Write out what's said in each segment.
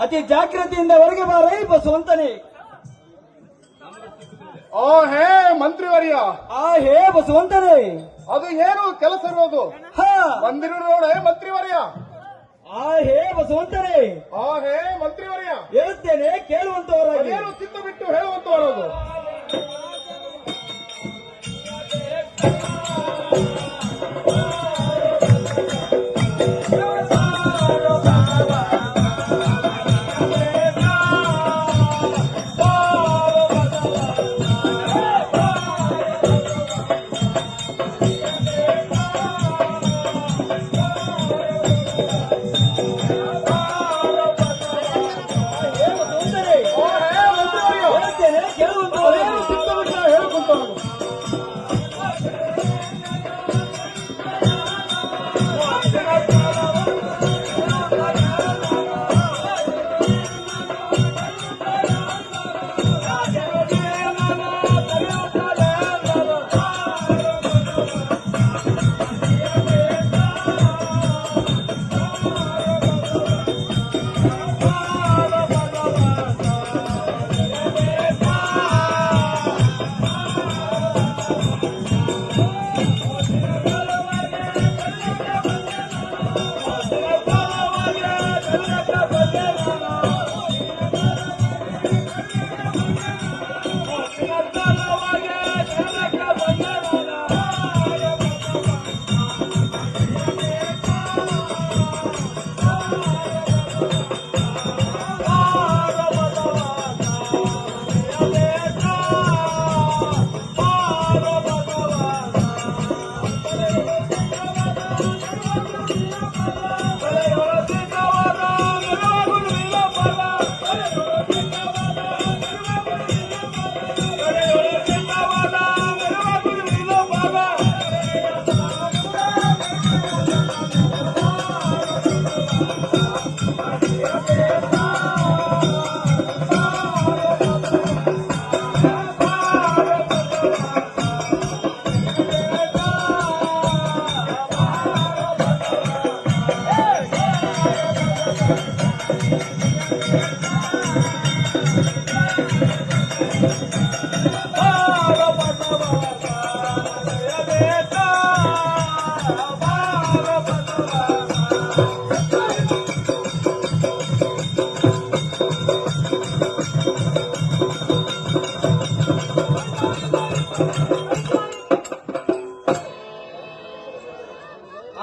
ಅತಿ ಜಾಗೃತಿಯಿಂದ ಹೊರಗೆ ಬಾರೈ ಬಸವಂತನೇ. ಆ ಹೇ ಮಂತ್ರಿವರ್ಯ. ಆ ಹೇ ಬಸವಂತನೇ. ಅದು ಏನು ಕೆಲಸ ಇರೋದು? ಬಂದಿರು ನೋಡೆ ಮಂತ್ರಿವರ್ಯ. ಆ ಹೇ ಬಸವಂತನೇ. ಆ ಹೇ ಮಂತ್ರಿವರ್ಯ. ಹೇಳುತ್ತೇನೆ ಕೇಳುವಂತವರಾಗಿ. ಏನು ಚಿತ್ತ ಬಿಟ್ಟು ಹೇಳುವಂತವರದು.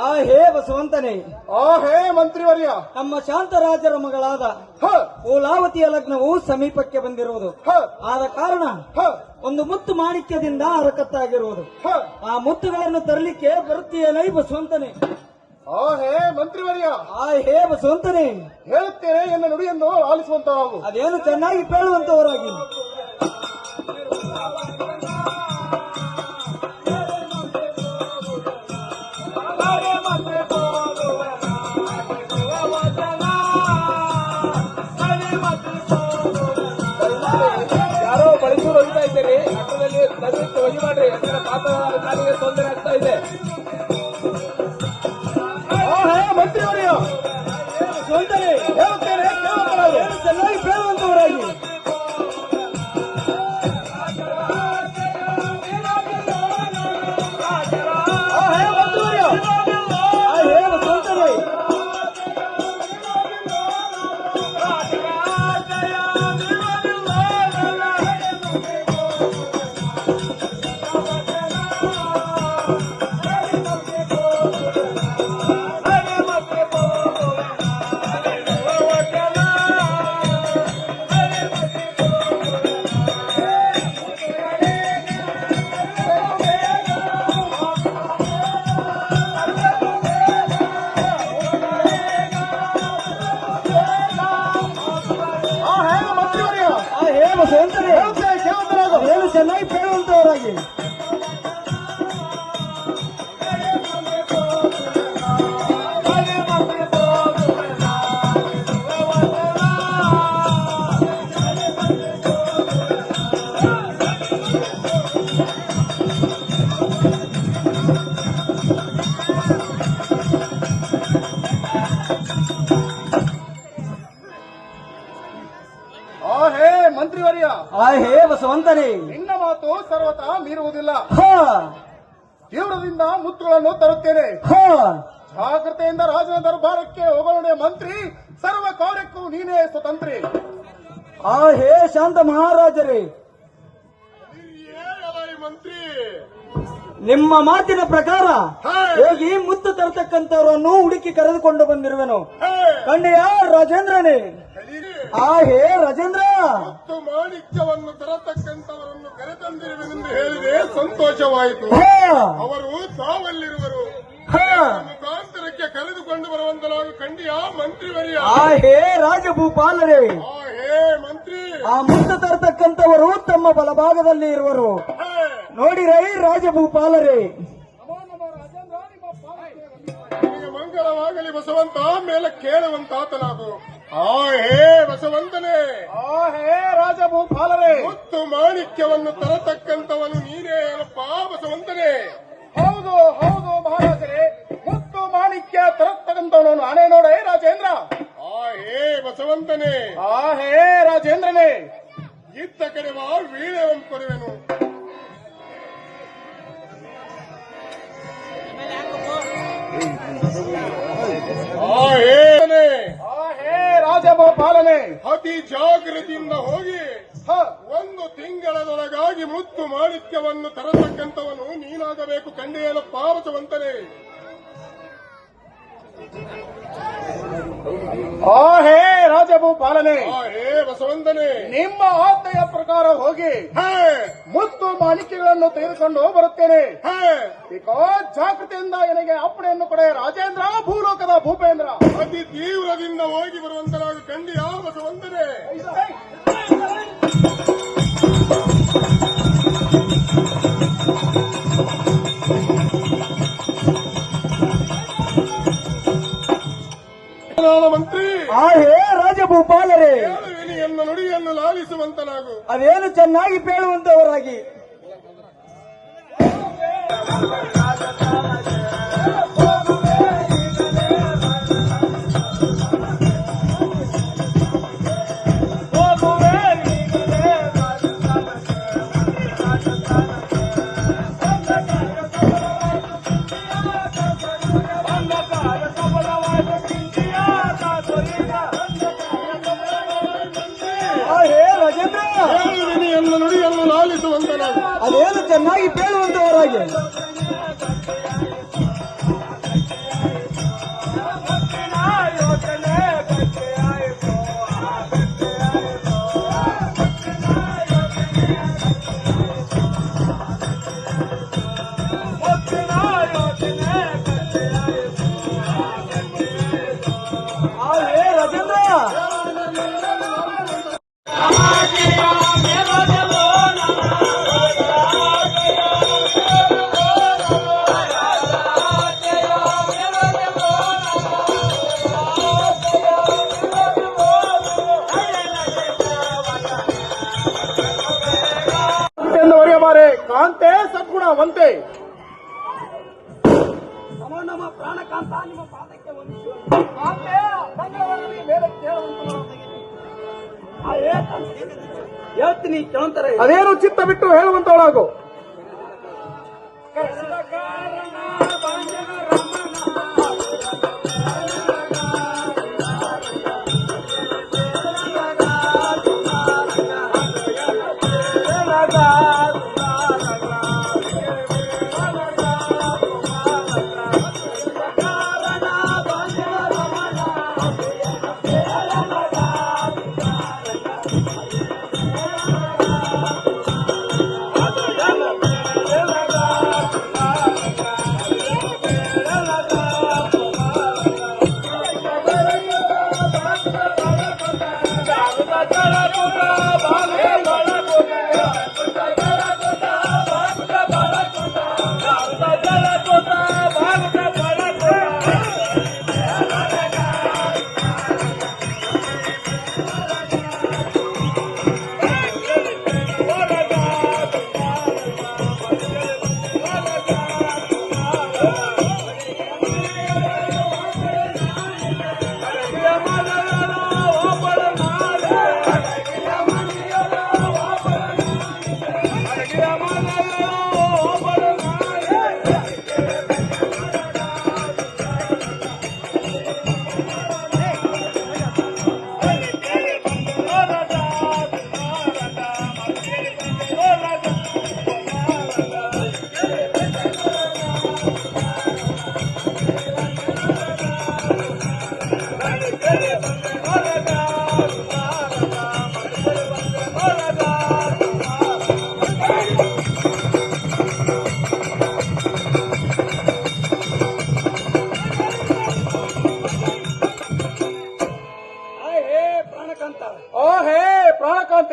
ಆ ಹೇ ಬಸವಂತನೇ. ಆ ಹೇ ಮಂತ್ರಿವರ್ಯ. ನಮ್ಮ ಶಾಂತರಾಜರ ಮಗಳಾದ ಓಲಾವತಿಯ ಲಗ್ನವು ಸಮೀಪಕ್ಕೆ ಬಂದಿರುವುದು. ಆದ ಕಾರಣ ಒಂದು ಮುತ್ತು ಮಾಣಿಕ್ಯದಿಂದ ಅರಕತ್ತಾಗಿರುವುದು. ಆ ಮುತ್ತುಗಳನ್ನು ತರಲಿಕ್ಕೆ ಬರುತ್ತೀಯನೈ ಬಸವಂತನೇ. ಆ ಹೇ ಮಂತ್ರಿವರ್ಯ. ಆ ಹೇ ಬಸವಂತನೇ. ಹೇಳುತ್ತೇನೆ ಎನ್ನ ನುಡಿಯನ್ನು ಆಲಿಸುವಂತರಾಗು. ಅದೇನು ಚೆನ್ನಾಗಿ ಕೇಳುವಂತವರಾಗಿ. ಯಾರೋ ಬಳಸೂರು ಹೋಗ್ತಾ ಇದ್ದೀರಿ, ಅಷ್ಟರಲ್ಲಿ ದಯವಿಟ್ಟು ಹೋಗಿ ಮಾಡ್ರಿ. ಯಾಕಂದ್ರೆ ಪಾತ್ರೆ ತೊಂದರೆ ಆಗ್ತಾ ಇದೆ. ಮಂತ್ರಿಯವರೇ ಹೇಳುತ್ತೇನೆ ಚೆನ್ನಾಗಿ ಕೇಳುವಂತವರಾಗಿ. ಆ ಹೇ ಬಸವಂತನೇ. ನಿನ್ನ ಮಾತು ಸರ್ವತಾ ಮೀರುವುದಿಲ್ಲ. ಹ ತೀವ್ರದಿಂದ ಮುತ್ತುಗಳನ್ನು ತರುತ್ತೇನೆ. ಹ ಜಾಗ್ರತೆಯಿಂದ ರಾಜನ ದರ್ಬಾರಕ್ಕೆ ಹೋಗೋಣ ಮಂತ್ರಿ. ಸರ್ವ ಕಾರ್ಯಕ್ಕೂ ನೀನೇ ಸ್ವತಂತ್ರಿ. ಆ ಹೇ ಶಾಂತ ಮಹಾರಾಜರೇ, ಮಂತ್ರಿ ನಿಮ್ಮ ಮಾತಿನ ಪ್ರಕಾರ ಹೋಗಿ ಮುತ್ತು ತರತಕ್ಕಂಥವರನ್ನು ಹುಡುಕಿ ಕರೆದುಕೊಂಡು ಬಂದಿರುವೆನು. ಕಂಡೆಯ ರಾಜೇಂದ್ರನೇ. ಆ ಹೇ ರಾಜೇಂದ್ರ, ಮತ್ತು ಮಾಣಿಕ್ಯವನ್ನು ತರತಕ್ಕಂಥವರನ್ನು ಕರೆತಂದಿರುವೆನೆಂದು ಹೇಳಿದೆ. ಸಂತೋಷವಾಯಿತು. ಹ ಅವರು ತಾವಲ್ಲಿರುವರು. ಹ ಮುಖಾಂತರಕ್ಕೆ ಕರೆದುಕೊಂಡು ಬರುವಂತಲಾಗ ಕಂಡಿಯ ಮಂತ್ರಿವರ್ಯ. ಆ ಹೇ ರಾಜಭೂಪಾಲರೇ, ಆ ಹೇ ಮಂತ್ರಿ. ಆ ಮುತ್ತು ತರತಕ್ಕಂಥವರು ತಮ್ಮ ಬಲಭಾಗದಲ್ಲಿ ಇರುವರು. ನೋಡಿರೈ ರಾಜಭೂಪಾಲರೇ. ನಿನಗೆ ಮಂಗಳವಾಗಲಿ ಬಸವಂತ. ಮೇಲೆ ಕೇಳುವಂತಾತನಾದು. ಆ ಹೇ ಬಸವಂತನೇ. ಆ ಹೇ ರಾಜಭೂಪಾಲರೇ. ಮುತ್ತು ಮಾಣಿಕ್ಯವನ್ನು ತರತಕ್ಕಂಥವನು ನೀನೇ ಏನಪ್ಪ ಬಸವಂತನೇ. ಹೌದು ಹೌದು ಮಹಾರಾಜರೇ. ಮುತ್ತು ಮಾಣಿಕ್ಯ ತರತಕ್ಕಂಥವನು ನಾನೇ ನೋಡೇ ರಾಜೇಂದ್ರ. ಆ ಹೇ ಬಸವಂತನೇ. ಆ ಹೇ ರಾಜೇಂದ್ರನೇ. ಇತ್ತ ಕಡೆ ಬಾ, ವೀಳ್ಯವನ್ನು ಕೊಡುವೆನು. ಆ ಹೇ ರಾಜಭೂಪಾಲನೆ. ಅತಿ ಜಾಗೃತಿಯಿಂದ ಹೋಗಿ ಒಂದು ತಿಂಗಳದೊಳಗಾಗಿ ಮುತ್ತು ಮಾಣಿಕ್ಯವನ್ನು ತರತಕ್ಕಂಥವನು ನೀನಾಗಬೇಕು. ಕಂಡೆಯೇನಪ್ಪ ಬಸವಂತನೇ. ಆ ಹೇ ರಾಜಭೂಪಾಲನೆ. ಆ ಹೇ ಬಸವಂತನೇ. ನಿಮ್ಮ ಆಜ್ಞೆಯ ಪ್ರಕಾರ ಹೋಗಿ ಮುತ್ತು ಮಾಣಿಕ್ಯಗಳನ್ನು ತೆಗೆದುಕೊಂಡು ಬರುತ್ತೇನೆ. ಜಾಗೃತಿಯಿಂದ ನನಗೆ ಅಪ್ಪಣೆಯನ್ನು ಕೊಡೆ ರಾಜೇಂದ್ರ, ಭೂಲೋಕದ ಭೂಪೇಂದ್ರ. ಅತಿ ತೀವ್ರದಿಂದ ಹೋಗಿ ಬರುವಂತರಾಗ ಕಂಡಿಯ ಬಸವಂತನೇ. ಮಂತ್ರಿ. ಆ ಹೇ ರಾಜಭೂಪಾಲರೇ, ಎನ್ನ ನುಡಿಯನ್ನು ಲಾಲಿಸುವಂತನಾಗು. ಅದೇನು ಚೆನ್ನಾಗಿ ಪೇಳುವಂತವರಾಗಿ. ಎನ್ನ ನುಡಿಯನ್ನು ಲಾಲಿಸುವಂತನಾಗು. ಅದೇನು ಚೆನ್ನಾಗಿ ಪೇಳುವಂತವರಾಗಿ. ಆ ಹೇ ರಾಜೇಂದ್ರ, ವರೆಯಬಾರೆ ಕಾಂತೆ ಸದ್ಗುಣವಂತೆ. ನಮ್ಮ ಪ್ರಾಣಕಾಂತ ನಿಮ್ಮ ಪಾದಕ್ಕೆ ಹೇಳ್ತೀನಿ ಕೇಳಂತಾರೆ. ಅದೇನು ಚಿತ್ತ ಬಿಟ್ಟು ಹೇಳುವಂತವಳಾಗು.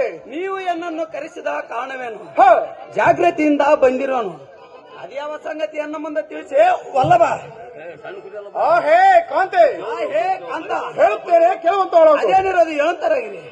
ಕಾಂತೆ ನೀವು ಎನ್ನನ್ನು ಕರೆಸಿದ ಕಾರಣವೇನು? ಹ, ಜಾಗೃತಿಯಿಂದ ಬಂದಿರೋನು. ಅದ್ಯಾವ ಸಂಗತಿ ಅನ್ನ ಮುಂದೆ ತಿಳಿಸಿ ವಲ್ಲಭ. ಆ ಹೇ ಕಾಂತೆ ಆ ಹೇ ಕಾಂತ, ಹೇಳುತ್ತೇನೆ ಕೇಳುವಂತವಳು. ಅದೇನಿರೋದು ಹೇಳ್ತಾರಾಗಿದೆ.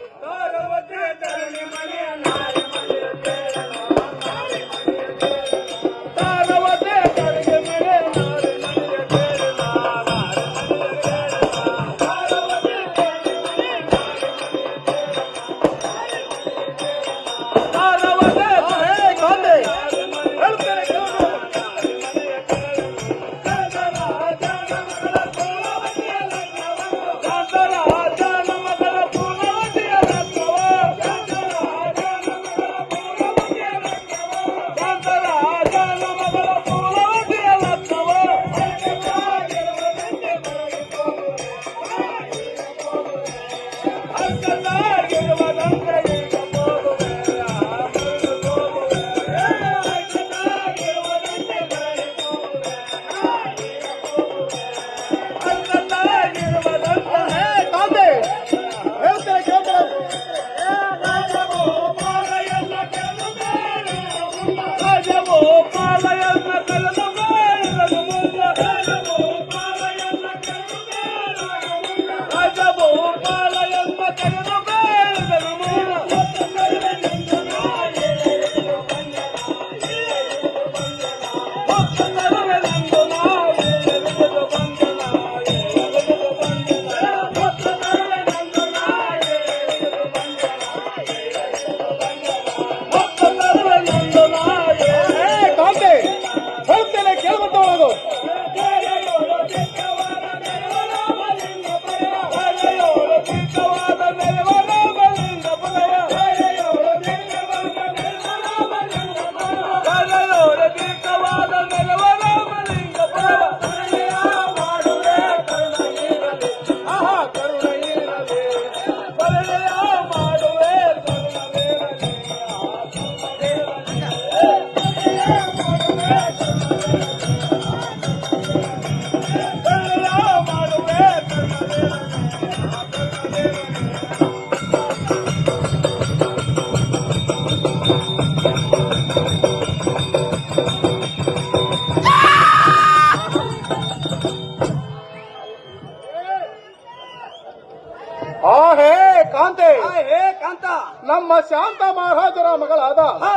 ಆ ಹೇ ಕಾಂತೆ ಆ ಹೇ ಕಾಂತ, ನಮ್ಮ ಶಾಂತ ಮಹಾರಾಜರ ಮಗಳಾದ ಹ,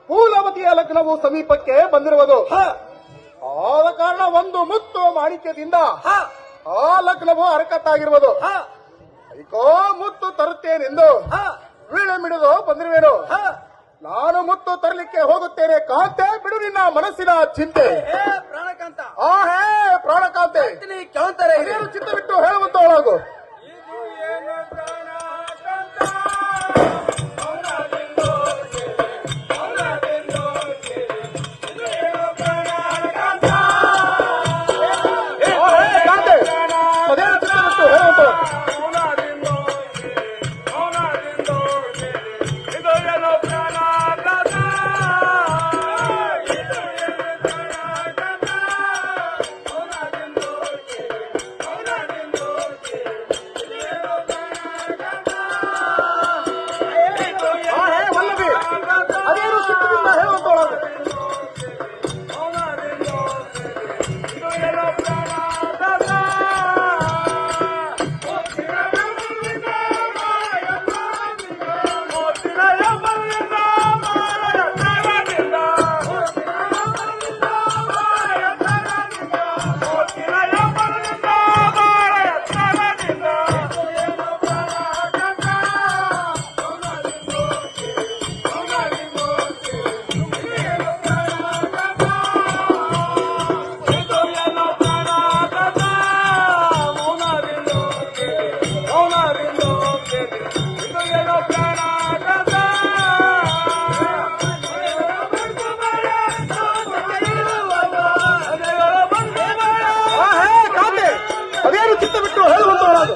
ಫೂಲವತಿಯ ಲಗ್ನವು ಸಮೀಪಕ್ಕೆ ಬಂದಿರುವುದು. ಹ, ಆದ ಕಾರಣ ಒಂದು ಮುತ್ತು ಮಾಣಿಕ್ಯದಿಂದ ಹ, ಆ ಲಗ್ನವು ಅರಕತ್ತಾಗಿರುವುದು. ಹ, ಐಕೋ ಮುತ್ತು ತರುತ್ತೇನೆಂದು ಹ, ವೀಳೆ ಮಿಡಿದು ಬಂದಿರುವೆನು. ಹ. ನಾನು ಮುತ್ತು ತರಲಿಕ್ಕೆ ಹೋಗುತ್ತೇನೆ ಕಾಂತೆ, ಬಿಡು ನಿನ್ನ ಮನಸ್ಸಿನ ಚಿಂತೆ. ಹೇ ಪ್ರಾಣಕಾಂತ, ಆ ಹೇ ಪ್ರಾಣಕಾಂತೆ, ಕೇಳ್ತಾರೆ ಅದೇನು ಚಿತ್ತ ಬಿಟ್ಟು ಹೇಳುವಂತವಳಾಗು. ಕಾಂತೆ, ಅದೇನು ಚಿತ್ತ ಬಿಟ್ಟು ಹೇಳುವಂತವಳು. ಅದೇನು ಚಿತ್ತದಿಂದ ಹೇಳುವಂತವಳಾಗು. ಅದೇನು ಚಿತ್ತ ಬಿಟ್ಟು ಹೇಳುವಂತವಳಾಗು.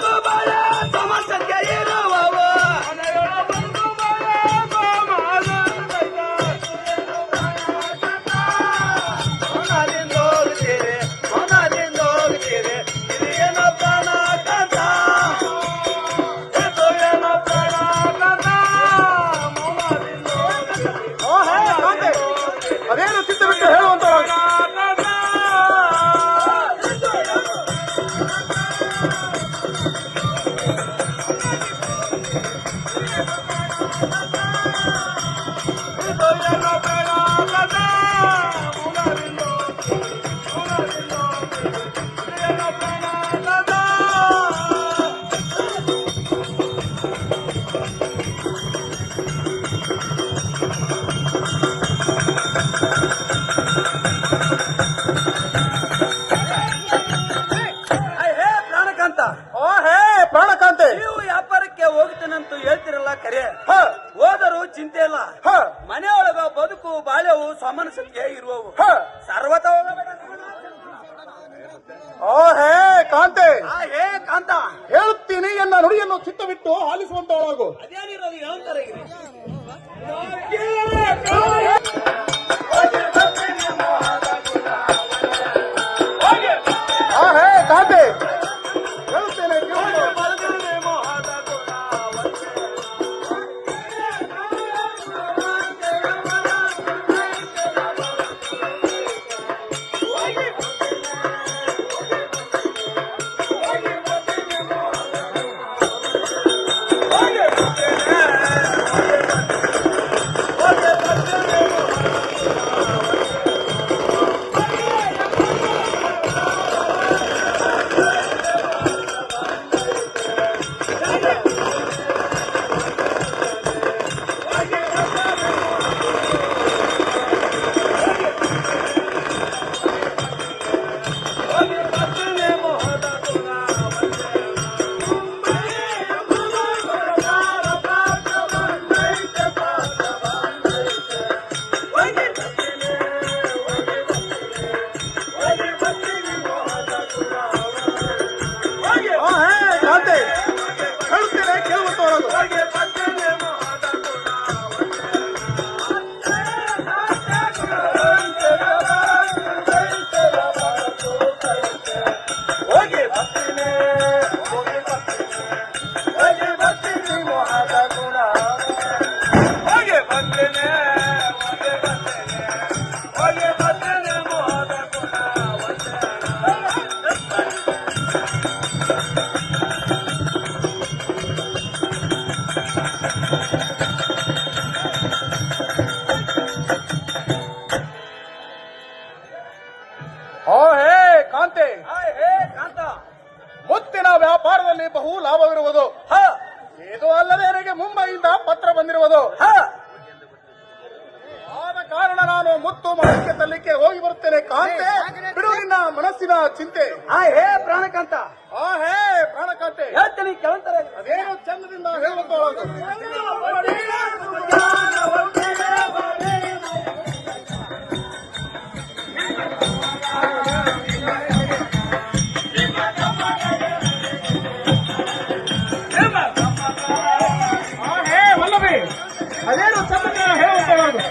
ಕಾಂತೆ ನೀವು ವ್ಯಾಪಾರಕ್ಕೆ ಹೋಗ್ತೇನಂತೂ ಹೇಳ್ತಿರಲ್ಲ ಕರೆ ಹ ಹೋದರೂ ಚಿಂತೆ ಇಲ್ಲ. ಹ ಮನೆಯೊಳಗ ಬದುಕು ಬಾಳೆವು ಸಾಮರಸ್ಯಕ್ಕೆ ಇರುವವು. ಹ ಸರ್ವತ ಹೋಗಬೇಡ. ಆ ಹೇ ಕಾಂತೆ ಹೇ ಕಾಂತ, ಹೇಳುತ್ತೀನಿ ಎನ್ನ ನುಡಿಯನ್ನು ಚಿತ್ತವಿಟ್ಟು ಆಲಿಸುವಂತವಳಾಗು. ಅದೇನಿರೋದು ಹೇಳ್ತಾರೆ. ಆ ಹೇ ಕಾಂತೆ ಹೇಳುತ್ತೇನೆ ಕೇಳು. ಕಾಂತೆ ಹೇಳುತ್ತೇನೆ ಕೇಳುವಂತವಳಾಗು. ಆ ಹೇ ಕಾಂತೆ ಹೇ ಕಾಂತ, ಮುತ್ತಿನ ವ್ಯಾಪಾರದಲ್ಲಿ ಬಹು ಲಾಭವಿರುವುದು. ಹ ಇದು ಅಲ್ಲದೆ ನನಗೆ ಮುಂಬೈಯಿಂದ ಪತ್ರ ಬಂದಿರುವುದು. ಹ ಆದ ಕಾರಣ ನಾನು ಮುತ್ತು ಮಾಣಿಕ್ಯ ತಲ್ಲಿಕ್ಕೆ ಹೋಗಿ ಬರುತ್ತೇನೆ. ಕಾಂತೆ ಬಿಡು ನಿನ್ನ ಮನಸ್ಸಿನ ಚಿಂತೆ. ಹೇ ಪ್ರಾಣಕಾಂತ, ಆ ಹೇ ಪ್ರಾಣಕಾಂತೆ ಹೇಳ್ತೀನಿ ಕೇಳ್ತಾರೆ. ಅದೇನು ಚಂದದಿಂದ ಹೇಳುವಂತವಳಾಗು. ಆ ಹೇ ವಲ್ಲಭಿ ಅದೇನು ಚಂದದಿಂದ ಹೇಳುವಂತವಳಾಗು.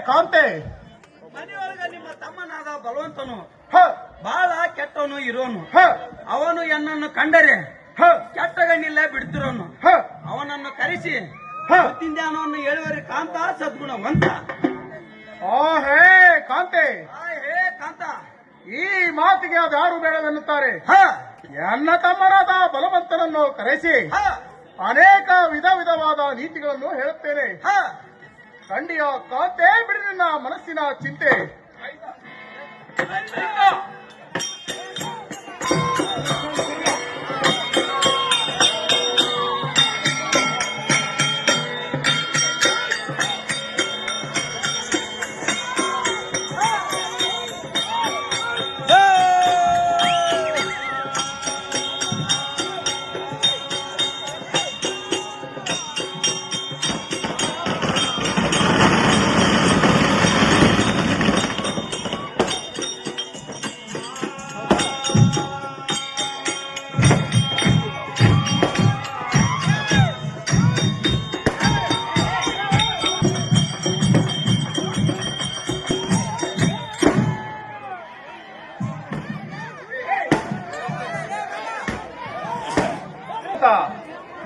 ಕಾಂತೆ ಮನೆಯೊಳಗ ನಿಮ್ಮ ತಮ್ಮನಾದ ಬಲವಂತನು ಹ ಬಹಳ ಕೆಟ್ಟವನು ಇರೋನು. ಹ ಅವನು ಎನ್ನನ್ನು ಕಂಡರೆ ಹ ಕೆಟ್ಟಗಣ್ಣಿಲ್ಲ ಬಿಡ್ತಿರೋನು. ಹ ಅವನ ಅವನನ್ನು ಕರೆಸಿ ಹ. ಜ್ಞಾನವನ್ನು ಹೇಳುವರಿ ಕಾಂತ ಸದ್ಗುಣವಂತ. ಆ ಹೇ ಕಾಂತೆ, ಹೇ ಕಾಂತ, ಈ ಮಾತಿಗೆ ಅದ್ಯಾರು ಬೇಡವೆನ್ನುತ್ತಾರೆ. ಹ ಎನ್ನ ತಮ್ಮನಾದ ಬಲವಂತನನ್ನು ಕರೆಸಿ ಹ ಅನೇಕ ವಿಧವಾದ ನೀತಿಗಳನ್ನು ಹೇಳುತ್ತೇನೆ. ಹ ಖಂಡಿಯ ಕಾಂತೆ, ಬಿಡಿ ನಿನ್ನ ಮನಸ್ಸಿನ ಚಿಂತೆ.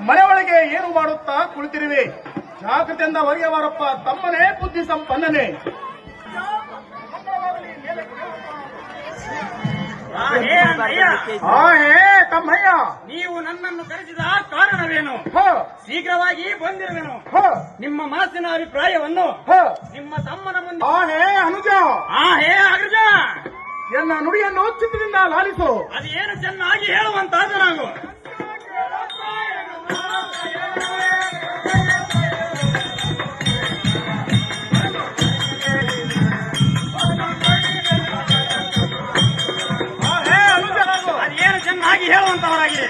ಮನೆ ಒಳಗೆ ಏನು ಮಾಡುತ್ತಾ ಕುಳಿತಿರುವೆ? ಜಾಗೃತಿಯಿಂದ ಒಯ್ಯವಾರಪ್ಪ ತಮ್ಮನೇ ಬುದ್ಧಿ ಸಂಪನ್ನನೇ. ಆ ಹೇ ತಮ್ಮಯ್ಯ, ನೀವು ನನ್ನನ್ನು ಕರೆಸಿದ ಕಾರಣವೇನು? ಹ ಶೀಘ್ರವಾಗಿ ಬಂದಿರುವೆನು. ಹ ನಿಮ್ಮ ಮನಸ್ಸಿನ ಅಭಿಪ್ರಾಯವನ್ನು ಹ. ನಿಮ್ಮ ತಮ್ಮನ ಮುಂದೆ. ಆ ಹೇ ಅನುಜ, ಹೇ ಅಗ್ರಜ, ಎನ್ನ ನುಡಿಯನ್ನು ಚಿತ್ತದಿಂದ ಲಾಲಿಸು. ಅದೇನು ಚೆನ್ನಾಗಿ ಹೇಳುವಂತಾದ ನಾವು. ಅದೇನು ಚೆನ್ನಾಗಿ ಹೇಳುವಂತವರಾಗಿದೆ.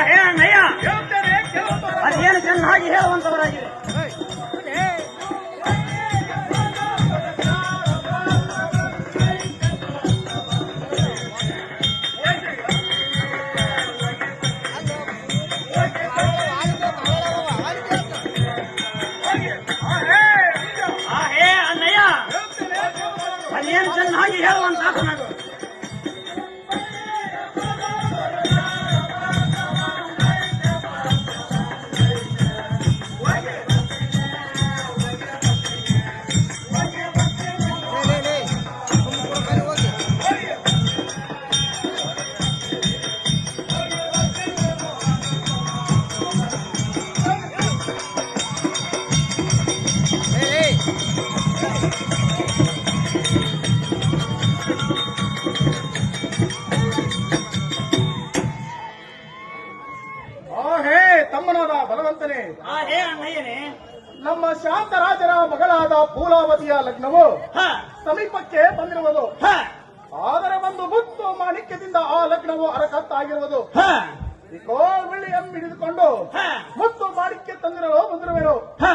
ಹೇ ಅಣ್ಣಯ್ಯ, ಅದೇನು ಚೆನ್ನಾಗಿ ಹೇಳುವಂತವರಾಗಿದೆ. ಹೇ ಅಣ್ಣಯ್ಯ, ಅದೇನು ಚೆನ್ನಾಗಿ ಹೇಳುವಂತಾದ ನಾವು. ಆ ಹೇ ತಮ್ಮನಾದ ಬಲವಂತನೇ, ಹೇ ಅಣ್ಣಯ್ಯನೇ, ನಮ್ಮ ಶಾಂತರಾಜರ ಮಗಳಾದ ಪೂಲಾವತಿಯ ಲಗ್ನವು ಹ ಸಮೀಪಕ್ಕೆ ಬಂದಿರುವುದು. ಹ ಆದರೆ ಒಂದು ಮುತ್ತು ಮಾಣಿಕ್ಯದಿಂದ ಆ ಲಗ್ನವು ಅರಕತ್ತಾಗಿರುವುದು. ಹ ಇಕೋ ವಿಳಿಯಂ ಹಿಡಿದುಕೊಂಡು ಹ ಮುತ್ತು ಮಾಣಿಕ್ಯ ತಂದಿರಲು ಬಂದಿರುವೆನು. ಹ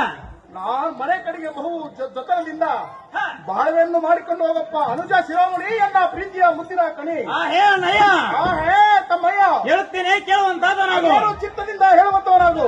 ನಾನ್ ಮನೆ ಕಡೆಗೆ ಬಹು ಜೊತೆಯಿಂದ ಹ ಬಾಳ್ವೆಯನ್ನು ಮಾಡಿಕೊಂಡು ಹೋಗಪ್ಪ ಅನುಜ ಶಿರೋಮಣಿ, ಎನ್ನ ಪ್ರೀತಿಯ ಮುದ್ದಿನ ಕಣಿ. ಹೇ ಅಣ್ಣಯ್ಯ, ಆ ಹೇ ತಮ್ಮಯ್ಯ, ಹೇಳುತ್ತೇನೆ ಕೇಳುವಂತಾದ ನಾವು. ಚಿತ್ತದಿಂದ ಹೇಳುವಂತವರಾಗು.